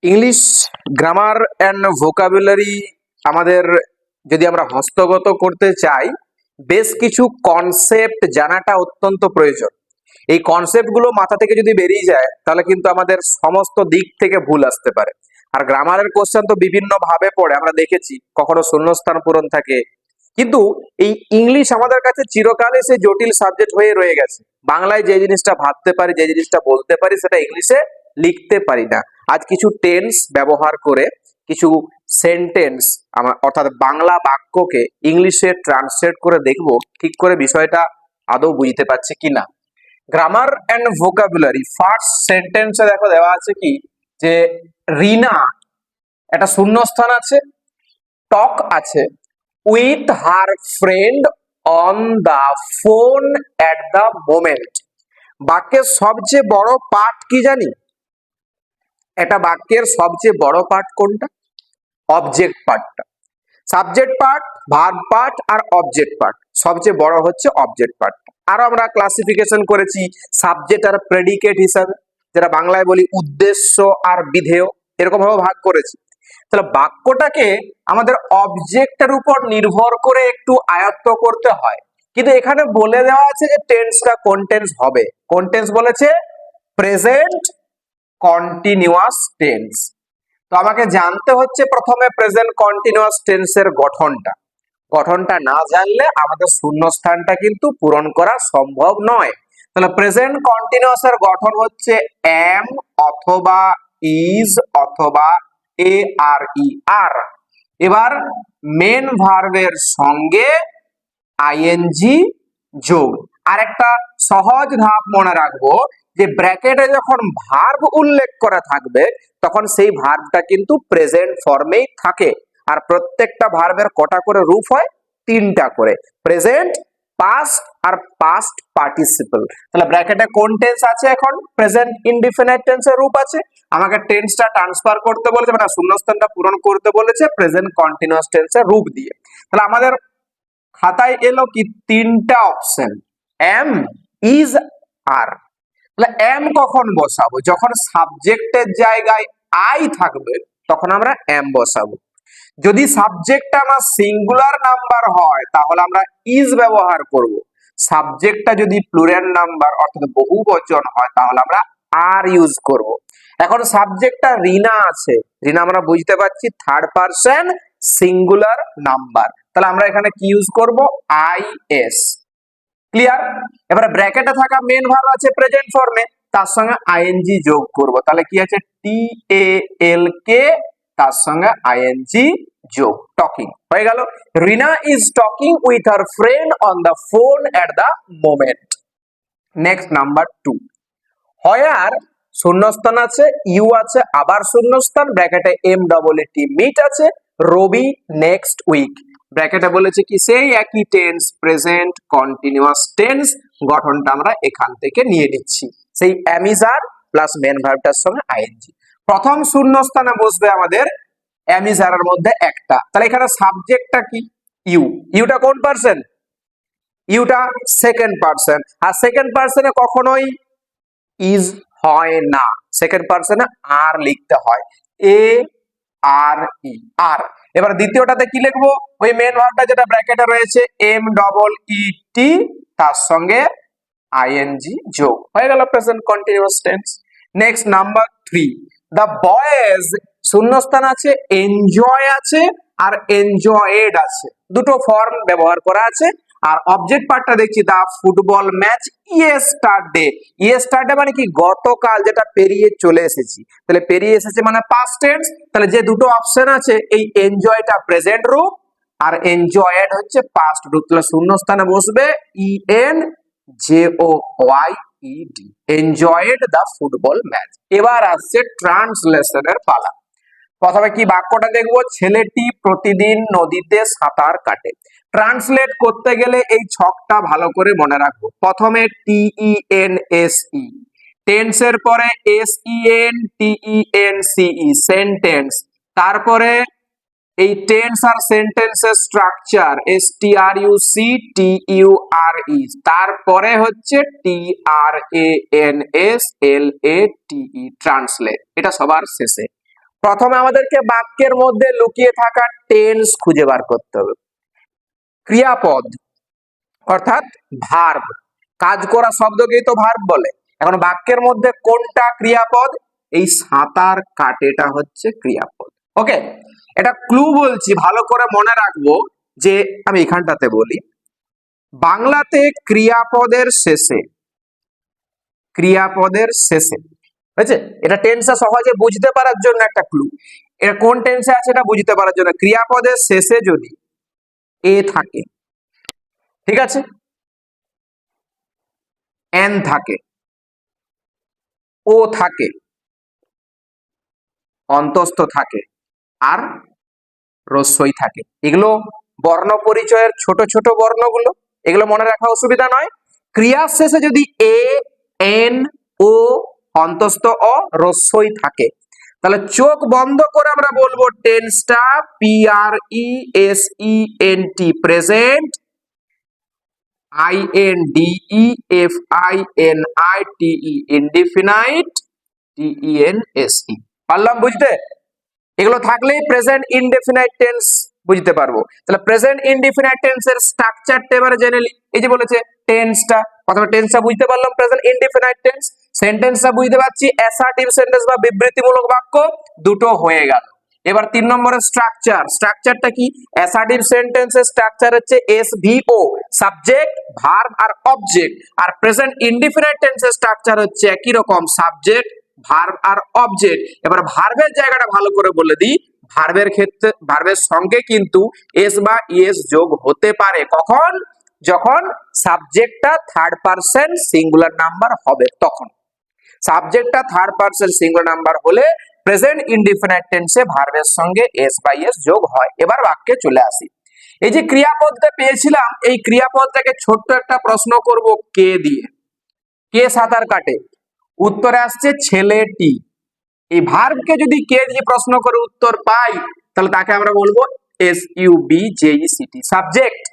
English grammar and vocabulary আমাদের যদি আমরা হস্তগত করতে চাই, বেশ কিছু কনসেপ্ট জানাটা অত্যন্ত প্রয়োজন। এই কনসেপ্ট গুলো মাথা থেকে যদি বেরিয়ে যায় তাহলে কিন্তু আমাদের সমস্ত দিক থেকে ভুল আসতে পারে। আর গ্রামারের কোশ্চেন তো বিভিন্ন ভাবে পড়ে, আমরা দেখেছি কখনো শূন্যস্থান পূরণ থাকে, কিন্তু এই ইংলিশ আমাদের কাছে চিরকালই সে জটিল সাবজেক্ট হয়ে রয়ে গেছে। বাংলায় যে জিনিসটা ভাবতে পারি, যে জিনিসটা বলতে পারি, সেটা ইংলিশে লিখতে পারি না। আজ কিছু টেন্স ব্যবহার করে কিছু সেন্টেন্স অর্থাৎ বাংলা বাক্যকে ইংলিশে ট্রান্সলেট করে দেখব ঠিক করে বিষয়টা আদৌ বুঝতে পারছি কিনা। গ্রামার এন্ড ভোকাবুলারি ফার্স্ট সেন্টেন্সে দেখো দেওয়া আছে কি, যে রিনা, একটা শূন্যস্থান আছে, টক আছে with her friend on the phone at the moment. বাক্যের সবচেয়ে বড় পার্ট কি জানি? এটা বাক্যের সবচেয়ে বড় পার্ট কোনটা? অবজেক্ট পার্টটা। সাবজেক্ট পার্ট, ভার্ব পার্ট আর অবজেক্ট পার্ট, সবচেয়ে বড় হচ্ছে অবজেক্ট পার্ট। আর আমরা ক্লাসিফিকেশন করেছি সাবজেক্ট আর প্রেডিকেট হিসাবে, যেটা বাংলায় বলি উদ্দেশ্য আর বিধেয়, এরকম ভাবে ভাগ করেছি। তাহলে বাক্যটাকে আমাদের অবজেক্টের উপর নির্ভর করে একটু আয়ত্ত করতে হয়, কিন্তু এখানে বলে দেওয়া আছে যে টেন্সটা কোন টেন্স হবে। কোন টেন্স বলেছে? Present continuous tense. তো আমাকে জানতে হচ্ছে প্রথমে প্রেজেন্ট কন্টিনিউয়াস টেন্সের গঠনটা না জানলে আমাদের শূন্যস্থানটা কিন্তু পূরণ করা সম্ভব নয়। তাহলে প্রেজেন্ট কন্টিনিউয়াস এর গঠন হচ্ছে এম অথবা ইজ অথবা এ আর ই আর। এবার মেন ভার্বের সঙ্গে আইএনজি যোগ। আর একটা সহজ ধাপ মনে রাখবো, যে ব্র্যাকেটে যখন ভার্ব উল্লেখ করা থাকবে তখন সেই ভার্বটা কিন্তু প্রেজেন্ট ফর্মেই থাকে। আর প্রত্যেকটা ভার্বের কটা করে রূপ হয়? তিনটা করে, প্রেজেন্ট, পাস্ট আর পাস্ট পার্টিসিপল। তাহলে ব্র্যাকেটে কোন টেন্স আছে? এখন প্রেজেন্ট ইনডিফিনিট টেন্সের রূপ আছে। আমাকে টেন্সটা ট্রান্সফার করতে বলেছে, মানে শূন্যস্থানটা পূরণ করতে বলেছে প্রেজেন্ট কন্টিনিউয়াস টেন্সের রূপ দিয়ে। তাহলে আমাদের খাতায় এলো কি তিনটা অপশন, এম, ইজ, আর। তাহলে এম কখন বসাবো? যখন সাবজেক্টের জায়গায় আই থাকবে তখন আমরা এম বসাবো। যদি সাবজেক্টটা আমার সিঙ্গুলার নাম্বার হয় তাহলে আমরা ইজ ব্যবহার করব। সাবজেক্টটা যদি প্লুরাল নাম্বার অর্থাৎ বহুবচন হয় তাহলে আমরা আর ইউজ করব। এখন সাবজেক্টটা রিনা আছে, রিনা আমরা বুঝতে পারছি থার্ড পারসন সিঙ্গুলার নাম্বার, তাহলে আমরা এখানে কি ইউজ করব? I S. ক্লিয়ার? এবারে ব্র্যাকেটে থাকা মেন ভার্ব আছে প্রেজেন্ট ফর্মে, তার সঙ্গে আইএনজি যোগ করব। তাহলে কি আছে? টি এ এল কে, তার সঙ্গে আইএনজি যোগ, টকিং হয়ে গেল। Rina is talking with her friend on the phone at the moment. Next number 2, where শূন্যস্থান আছে, ইউ আছে, আবার শূন্যস্থান, ব্র্যাকেটে M double A T meet আছে, রবি নেক্সট উইক। ব্র্যাকেটে বলেছে কি সেই একই টেন্স প্রেজেন্ট কন্টিনিউয়াস টেন্স, গঠনটা আমরা এখান থেকে নিয়ে নিচ্ছি, সেই am is are plus main ভার্বটার সঙ্গে আইএনজি। প্রথম শূন্যস্থানে বসবে আমাদের এম ইজ আর এর মধ্যে একটা। তাহলে এখানে সাবজেক্টটা কি? ইউ। ইউটা কোন পার্সন? ইউটা সেকেন্ড পার্সন। আর সেকেন্ড পার্সনে কখনোই ইজ হয় না, সেকেন্ড পার্সনে আর লিখতে হয়, এ আর ই, আর। এবার দ্বিতীয়টাতে কি লিখবো? ওই মেন ভার্বটা যেটা ব্র্যাকেটে রয়েছে এম ডবল ই টি, তার সঙ্গে আইএনজি যোগ, হয়ে গেল present continuous tense. Next number 3, দা বয়েজ শূন্যস্থান আছে, এনজয় আছে আর এনজয়েড আছে, দুটো ফর্ম ব্যবহার করা আছে। আর অবজেক্ট পার্টটা দেখছি দা ফুটবল ম্যাচ ইয়েস্টারডে। ইয়েস্টারডে মানে কি? গতকাল, যেটা পেরিয়ে চলে এসেছি। তাহলে পেরিয়ে এসেছে মানে পাস্ট টেন্স। তাহলে যে দুটো অপশন আছে, এই এনজয়টা প্রেজেন্ট রূপ আর এনজয়েড হচ্ছে পাস্ট রূপ। তাহলে শূন্যস্থানে বসবে E N J O Y E D, enjoyed the football match. এবার আসছে ট্রান্সলেশনের পালা। প্রথমে কি বাক্যটা দেখবো? ছেলেটি প্রতিদিন নদীতে সাঁতার কাটে। ট্রান্সলেট করতে গেলে এই ছকটা ভালো করে মনে রাখবো। প্রথমে টিই এন এস ই, টেন্সের পরে S E N T E N C E, sentence. তারপরে এই টেন্স আর সেন্টেন্সের structure S T R U C T U R E, তারপরে হচ্ছে T R A N S L A T E, translate. এটা সবার শেষে। প্রথমে আমাদেরকে বাক্যের মধ্যে লুকিয়ে থাকা টেন্স খুঁজে বার করতে হবে। ক্রিয়াপদ অর্থাৎ ভার্ব, কাজ করা শব্দকেই তো ভার্ব বলে। এখন বাক্যের মধ্যে কোনটা ক্রিয়াপদ? এই সাঁতার কাটেটা হচ্ছে ক্রিয়াপদ। ওকে, এটা ক্লু বলছি, ভালো করে মনে রাখবো। যে আমি এখানটাতে বলি, বাংলাতে ক্রিয়াপদের শেষে, ক্রিয়াপদের শেষে, বুঝেছে? এটা টেন্সে সহজে বুঝতে পারার জন্য একটা ক্লু। এটা কোন টেন্সে আছে এটা বুঝতে পারার জন্য, ক্রিয়াপদের শেষে যদি এ থাকে, ঠিক আছে, এন থাকে, ও থাকে, অন্তস্থ থাকে, আর রস্বই থাকে, এগুলো বর্ণ পরিচয়ের ছোট ছোট বর্ণগুলো, এগুলো মনে রাখা অসুবিধা নয়। ক্রিয়ার শেষে যদি এ, এন, ও, অন্তস্থ অ, রস্বই থাকে, তাহলে চোখ বন্ধ করে আমরা বলবো টেন্সটা PRESENT, present, INDEFINITE, indefinite, TENSE। পারলাম বুঝতে? এগুলো থাকলেই প্রেজেন্ট ইনডেফিনাইট টেন্স বুঝতে পারবো। তাহলে প্রেজেন্ট ইনডেফিনাইট টেন্সের স্ট্রাকচারটা এবারে জেনে নিই। এই যে বলেছে টেন্সটা, প্রথমে টেন্সটা বুঝতে পারলাম, প্রেজেন্ট ইনডেফিনাইট টেন্স। সেন্টেন্সটা বুঝতে পারছি, অ্যাসার্টিভ সেন্টেন্স বা বিবৃতিমূলক বাক্য, দুটো হয়ে গেল। এবার 3 নম্বরের স্ট্রাকচার, স্ট্রাকচারটা কি? অ্যাসার্টিভ সেন্টেন্সের স্ট্রাকচার হচ্ছে SVO, সাবজেক্ট, ভার্ব আর অবজেক্ট। আর প্রেজেন্ট ইনডেফিনাইট টেন্সের স্ট্রাকচার হচ্ছে একই রকম, সাবজেক্ট, ভার্ব আর অবজেক্ট। এবার ভার্বের জায়গাটা ভালো করে বলে দিই, ভার্বের ক্ষেত্রে ভার্বের সঙ্গে কিন্তু এস বা ইএস যোগ হতে পারে। কখন? যখন সাবজেক্টটা থার্ড পারসন সিঙ্গুলার নাম্বার হবে তখন। সাবজেক্টটা থার্ড পারসন সিঙ্গুলার নাম্বার হলে প্রেজেন্ট ইনডিফিনাইট টেন্সে ভার্বের সঙ্গে এস বা ইএস যোগ হয়। এবার বাক্যে চলে আসি। এই যে ক্রিয়াপদটা পেয়েছিলাম, এই ক্রিয়াপদটাকে ছোট্ট একটা প্রশ্ন করব কে দিয়ে। কে সাঁতার কাটে? উত্তরে আসছে ছেলেটি। এই ভার্বকে যদি কে দিয়ে প্রশ্ন করে উত্তর পাই, তাহলে তাকে আমরা বলবো SUBJECT, সাবজেক্ট।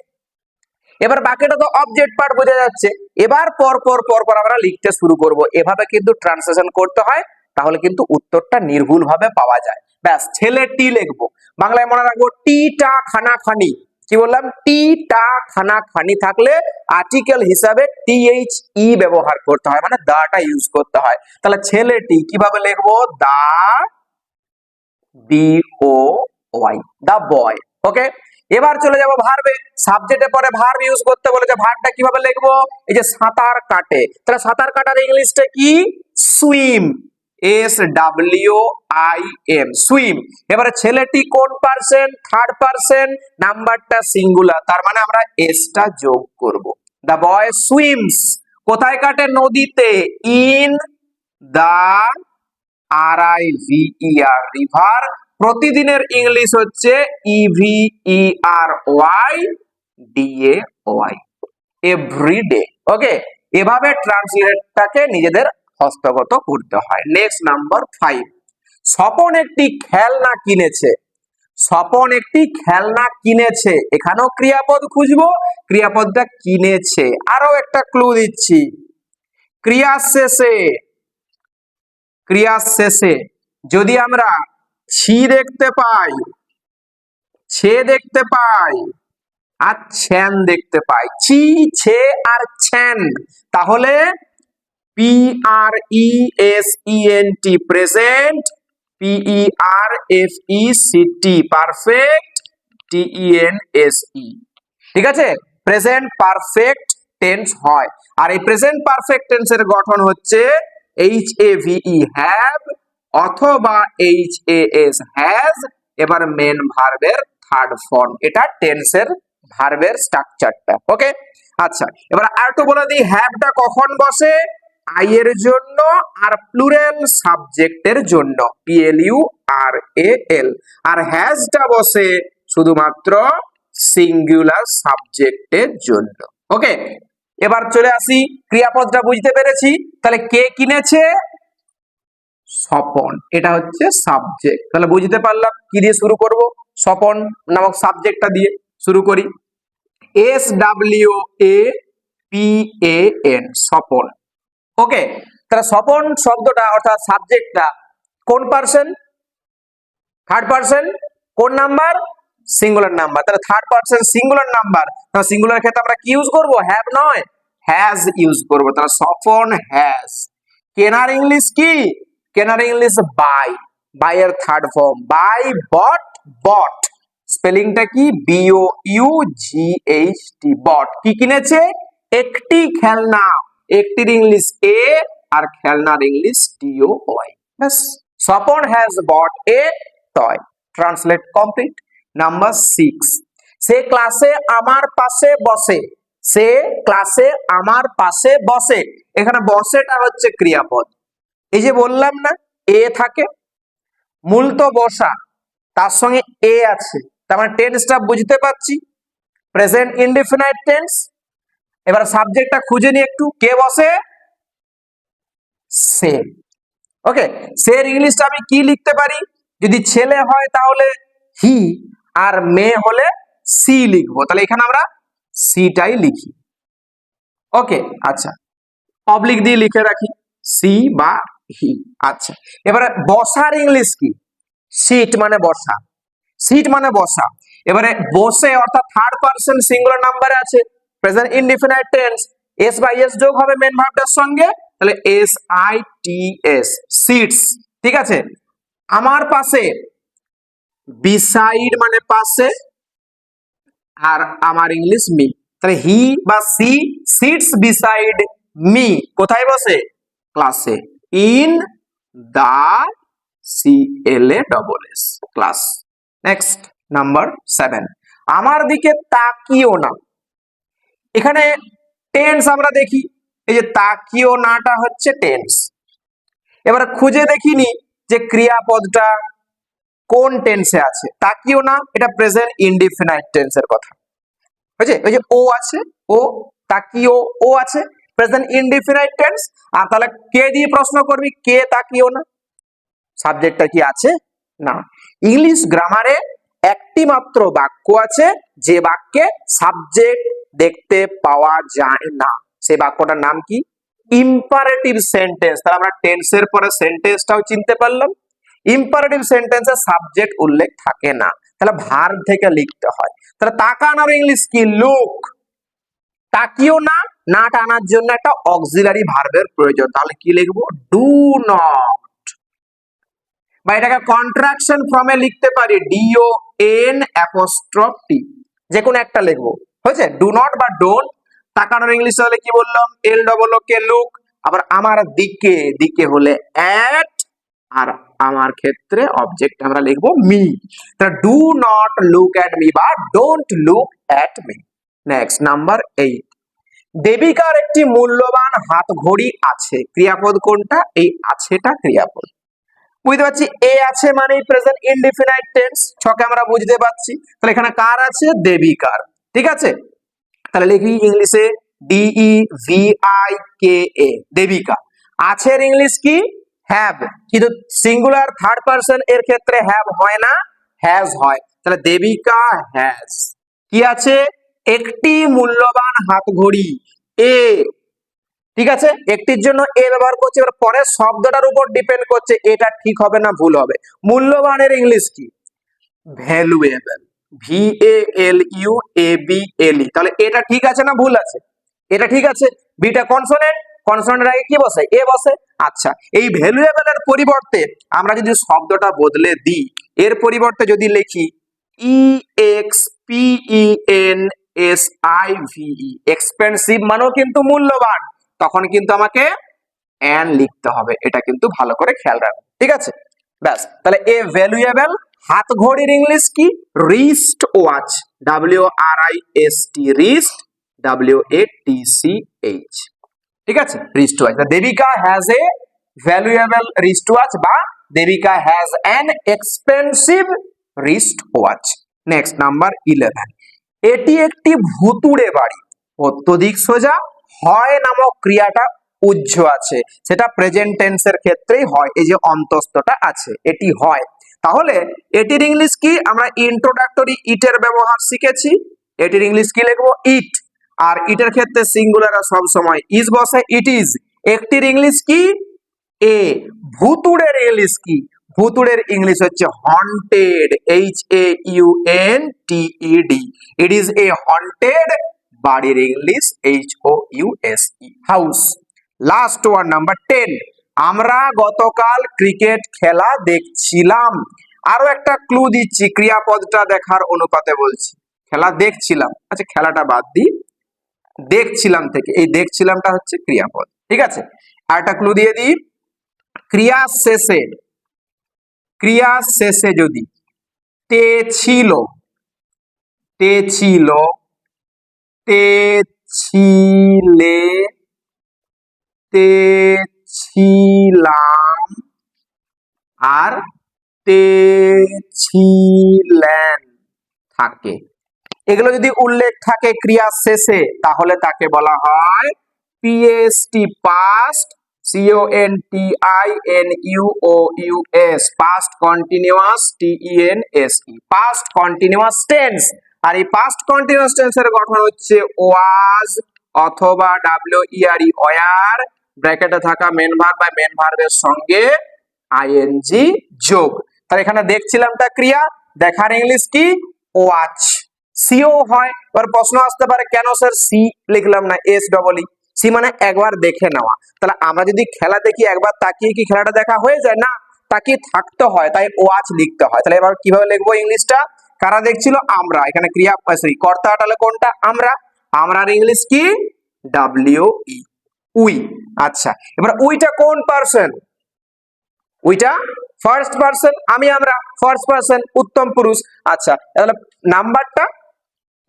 এবার বাকিটা তো অবজেক্ট পার্ট বোঝা যাচ্ছে। এবার পর পর পর পর আমরা লিখতে শুরু করব। এভাবে কিন্তু ট্রান্সলেশন করতে হয়, তাহলে কিন্তু উত্তরটা নির্ভুল ভাবে পাওয়া যায়। ব্যাস, ছেলেটি লিখবো, বাংলায় মনে রাখবো টিটা খানা খানি। কি বললাম? টিটা খানা খানি থাকলে আর্টিকেল হিসাবে THE ব্যবহার করতে হয়, মানে দাটা ইউজ করতে হয়। তাহলে ছেলেটি কিভাবে লিখবো? দা BOY, দা বয়। ওকে, এবার চলে যাব ভার্বে। সাবজেক্টের পরে ভার্ব ইউজ করতে বলেছে, ভার্বটা কিভাবে লিখবো? এই যে সাঁতার কাটে, তাহলে সাঁতার কাটার ইংলিশটা কি? Swim, SWIM, swim. এবারে ছেলেটি কোন পারসন? থার্ড পারসন, নাম্বারটা সিঙ্গুলার, তার মানে আমরা এসটা যোগ করব। দা বয় সুইমস, কোথায় কাটে? নদীতে, ইন দা RIVER, রিভার। প্রতিদিনের ইংলিশ হচ্ছে EVERYDAY, এভরিডে। ওকে, এভাবে ট্রান্সলেটটাকে নিজেদের হস্তগত করতে হয়। নেক্সট নাম্বার 5, স্বপন একটি খেলনা কিনেছে। স্বপন একটি খেলনা কিনেছে, এখানেও ক্রিয়াপদ খুঁজবো, ক্রিয়াপদটা কিনেছে। আরো একটা ক্লু দিচ্ছি, ক্রিয়ার শেষে, ক্রিয়ার শেষে যদি আমরা ছি দেখতে পাই, ছে দেখতে পাই, আর ছ্যান দেখতে পাই, ছি, ছে আর ছ্যান, তাহলে PRESENT, present, PERFECT, perfect, TENSE। ঠিক আছে, প্রেজেন্ট পারফেক্ট টেন্স হয়। আর এই প্রেজেন্ট পারফেক্ট টেন্সের গঠন হচ্ছে HAVE, হ্যাভ, অথবা HAS, হ্যাজ। এবার মেন ভার্বের থার্ড ফর্ম, এটা টেন্সের ভার্বের স্ট্রাকচারটা। ওকে, আচ্ছা, এবার আরেকটু বলে দিই, হ্যাভটা কখন বসে? আই এর জন্য আর প্লুরাল সাবজেক্টের জন্য, PLURAL। আর হ্যাজটা বসে শুধুমাত্র সিঙ্গুলার সাবজেক্টের জন্য। ওকে, এবার চলে আসি, ক্রিয়াপদটা বুঝতে পেরেছি। তাহলে কে কিনেছে? স্বপন, এটা হচ্ছে সাবজেক্ট। তাহলে বুঝতে পারলাম কি দিয়ে শুরু করব, স্বপন নামক সাবজেক্টটা দিয়ে শুরু করি। SWAPAN, স্বপন। ওকে, তাহলে স্বপন শব্দটা অর্থাৎ সাবজেক্টটা কোন পারসন? থার্ড পার্সন কোন নাম্বার? Singular number. তাহলে থার্ড পার্সন সিঙ্গুলার নাম্বার, তাহলে সিঙ্গুলার ক্ষেত্রে আমরা কি ইউজ করব? হ্যাভ নয়, হ্যাজ ইউজ করব। তাহলে স্বপন হ্যাজ। কেনার ইংলিশ কি? কেনার ইংলিশ বাই। বাই এর third form buy, bought, bought. স্পেলিংটা কি? B O U G H T, bought. কি কিনেছে? একটি খেলনা। একটির ইংলিশ এ আর খেলনার ইংলিশ টিও হয়। ব্যাস, Swapan has bought a toy. Translate complete. Number 6, সে ক্লাসে আমার পাশে বসে। সে ক্লাসে আমার পাশে বসে। এখানে বসেটা হচ্ছে ক্রিয়াপদ। এই যে বললাম না এ থাকে, মূল তো বসা, তার সঙ্গে এ আছে, তার মানে টেন্সটা বুঝতে পারছি, প্রেজেন্ট ইনডিফিনাইট টেন্স। এবার সাবজেক্টটা খুঁজে নি একটু, কে বসে? সে। ওকে, সে এর ইংলিশটা আমি কি লিখতে পারি? যদি ছেলে হয় তাহলে হি, আর মেয়ে হলে সি লিখবো। তাহলে এখানে আমরা সিটাই লিখি। ওকে, আচ্ছা, অবলিক দিয়ে লিখে রাখি সি বা হি। আচ্ছা, এবারে বসার ইংলিশ কি? সিট মানে বসা। সিট মানে বসা। এবারে বসে অর্থাৎ থার্ড পারসন সিঙ্গুলার নাম্বারে আছে, present indefinite tense, S by S যোগ হবে মেন ভার্বটার সঙ্গে, তাহলে S I T S, sits. ঠিক আছে, আমার পাশে, বিসাইড মানে পাশে, আর আমার ইংলিশ মি। তাহলে হি বা সি সিটস বিসাইড মি। কোথায় বসে? ক্লাসে। In the C L A double S, class. Next number 7, আমার দিকে তাকিও না। এখানে টেন্স আমরা দেখি, এই যে তাকিও নাটা হচ্ছে টেন্স। এবার খুঁজে দেখিনি যে ক্রিয়াপদটা কোন টেন্সে আছে। তাকিও না এটা প্রেজেন্ট ইনডিফিনাইট টেন্সের কথা। বুঝছে? ওই যে ও আছে, ও, তাকিও ও আছে, প্রেজেন্ট ইনডিফিনাইট টেন্স। আর তাহলে কে দিয়ে প্রশ্ন করবি, কে তাকিও না? সাবজেক্টটা কি আছে? না। ইংলিশ গ্রামারে একটি মাত্র বাক্য আছে যে বাক্যে সাবজেক্ট দেখতে পাওয়া যায় না। সেই বাক্যটার নাম কি? Imperative sentence. তাহলে আমরা টেন্সের পরে সেন্টেন্সটাও চিনতে পারলাম। ইম্পারেটিভ সেন্টেন্সে সাবজেক্ট উল্লেখ থাকে না, তাহলে ভার্ব থেকে লিখতে হয়। তাহলে তাকানোর ইংলিশ কি? লুক। তাকিও না, নাট আনার জন্য একটা অক্সিলারি ভার্বের প্রয়োজন, তাহলে কি লিখবো? Do not. বা এটাকে কন্ট্রাকশন ফর্মে লিখতে পারি, ডিও এন অ্যাপোস্ট্রফ টি, যে কোনো একটা লিখবো। হয়েছে? ডু নট বা ডোন্ট। তাকানোর ইংলিশ হলে কি বললাম? এল ডবল ও কে, লুক। আবার আমার দিকে, দিকে হলে অ্যাট, আর আমার ক্ষেত্রে অবজেক্ট আমরা লিখবো মি। তাহলে do not look at me বা don't look at me. Next number 8, দেবিকার একটি মূল্যবান হাত ঘড়ি আছে। ক্রিয়াপদ কোনটা? এই আছেটা ক্রিয়াপদ। বুঝতে পারছি, এ আছে মানে প্রেজেন্ট ইনডিফিনাইট টেন্স, ছকে আমরা বুঝতে পারছি। তাহলে এখানে কার আছে? দেবিকার। ঠিক আছে, তাহলে লিখি ইংলিশে D E V I K A, Debika. আছের ইংলিশ কি? হ্যাভ। কিন্তু সিঙ্গুলার থার্ড পারসন এর ক্ষেত্রে হ্যাভ হয় না, হ্যাজ হয়। তাহলে দেবিকা হ্যাজ। কি আছে? একটি মূল্যবান হাত ঘড়ি এ। ঠিক আছে, একটির জন্য এ ব্যবহার করছে, এবার পরের শব্দটার উপর ডিপেন্ড করছে এটা ঠিক হবে না ভুল হবে। মূল্যবানের ইংলিশ কি? Valuable, V A L U A B L E. তাহলে এটা ঠিক আছে না ভুল আছে? এটা ঠিক আছে। বিটা কনসোনেন্ট, কনসোনেন্টের আগে কি বসে? এ বসে। আচ্ছা, এই ভ্যালুয়েবল এর পরিবর্তে আমরা যদি শব্দটা বদলে দিই, এর পরিবর্তে যদি লিখি E X P E N S I V E, expensive মানেও কিন্তু মূল্যবান, তখন কিন্তু আমাকে এন লিখতে হবে। এটা কিন্তু ভালো করে খেয়াল রাখবে। ঠিক আছে, ব্যাস। তাহলে এ ভ্যালুয়েবল হাত ঘড়ির ইংলিশ কি? Wrist watch, W R I S T, wrist, W A T C H. ঠিক আছে, wrist watch. Debika has a valuable wrist watch বা Debika has an expensive wrist watch. Next number 11, এটি একটি ভুতুড়ে বাড়ি। অত্যধিক সোজা, হয় নামক ক্রিয়াটা উজ্জ আছে, সেটা প্রেজেন্ট টেন্সের ক্ষেত্রেই হয়। এই যে অন্তস্থটা আছে, এটি হয়। তাহলে এটির ইংলিশ কি? আমরা ইন্ট্রোডাক্টরি ইটের ব্যবহার শিখেছি। এটির ইংলিশ কি লিখবো? ইট। আর ইটের ক্ষেত্রে সিঙ্গুলার সব সময় ইজ বসে, ইট ইজ। একটির ইংলিশ কি? এ। ভুতুড়ের ইংলিশ কি? ভুতুড়ের ইংলিশ হচ্ছে haunted, HAUNTED। It is a haunted, বাড়ির English HOUSE, house. Last one number 10, আমরা গতকাল ক্রিকেট খেলা দেখছিলাম। আরো একটা ক্লু দিচ্ছি, ক্রিয়াপদটা দেখার অনুপাতে বলছি। খেলা দেখছিলাম, আচ্ছা খেলাটা বাদ দিই, দেখছিলাম থেকে এই দেখছিলামটা হচ্ছে ক্রিয়াপদ, ঠিক আছে। আর একটা ক্লু দিয়ে দিই, ক্রিয়া শেষে যদি তে ছিল, তে ছিল, তে ছিলে, তে ছিলাম আর তে ছিলেন থাকে, এগুলো যদি উল্লেখ থাকে ক্রিয়া শেষে তাহলে তাকে বলা হয় PST, past CONTINUOUS, past continuous TENSE, past continuous tense. আর এই পাস্ট কন্টিনিউয়াস টেন্সের গঠন হচ্ছে ওয়াজ অথবা WERE, ওয়ার, ব্র্যাকেটে থাকা মেন ভার্ব বা মেন ভার্বের সঙ্গে ING যোগ। তাহলে এখানে দেখছিলামটা ক্রিয়া, দেখার ইংলিশ কি? ওয়াচ। সিও হয়। এবার প্রশ্ন আসতে পারে কেন স্যার সি লিখলাম না SEE? সি মানে একবার দেখে নেওয়া। তাহলে আমরা যদি খেলা দেখি একবার তাকিয়ে কি খেলাটা দেখা হয়ে যায়? না, তাকিয়ে থাকতে হয়, তাই ওয়াচ লিখতে হয়। তাহলে এবার কিভাবে লিখবো ইংলিশটা? কারা দেখছিল? আমরা। এখানে ক্রিয়া সরি কর্তাটা হলো কোনটা? আমরা। আমরার ইংলিশ কি? WE, we. আচ্ছা, এবার উইটা কোন পারসন? উইটা ফার্স্ট পারসন, আমি আমরা ফার্স্ট পারসন, উত্তম পুরুষ। আচ্ছা, তাহলে নাম্বারটা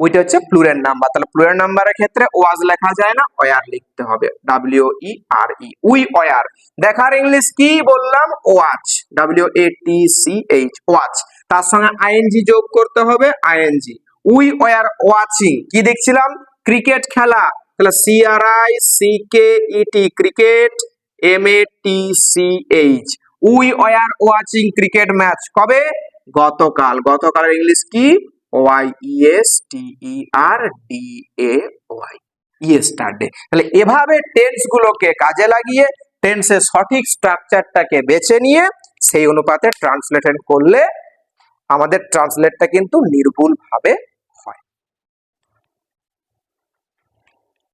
ওইটা হচ্ছে প্লুরাল নাম্বার। তাহলে প্লুরাল নাম্বারের ক্ষেত্রে ওয়াজ লেখা যায় না, ওয়ার লিখতে হবে, WERE, উই ওয়ার। দেখার ইংলিশ কি বললাম? Watch, WATCH, watch. তার সঙ্গে ING যোগ করতে হবে, ING। উই ওয়ার ওয়াচিং, কি দেখছিলাম? ক্রিকেট খেলা। তাহলে CRICKET, cricket, MATCH, we were watching cricket match. কবে? গতকাল। গতকালের ইংলিশ কি? YESTERDAY, yesterday. তাহলে এভাবে টেন্স গুলোকে কাজে লাগিয়ে টেন্সের সঠিক স্ট্রাকচারটাকে বেছে নিয়ে সেই অনুপাতে ট্রান্সলেশন করলে আমাদের ট্রান্সলেটটা কিন্তু নির্ভুল ভাবে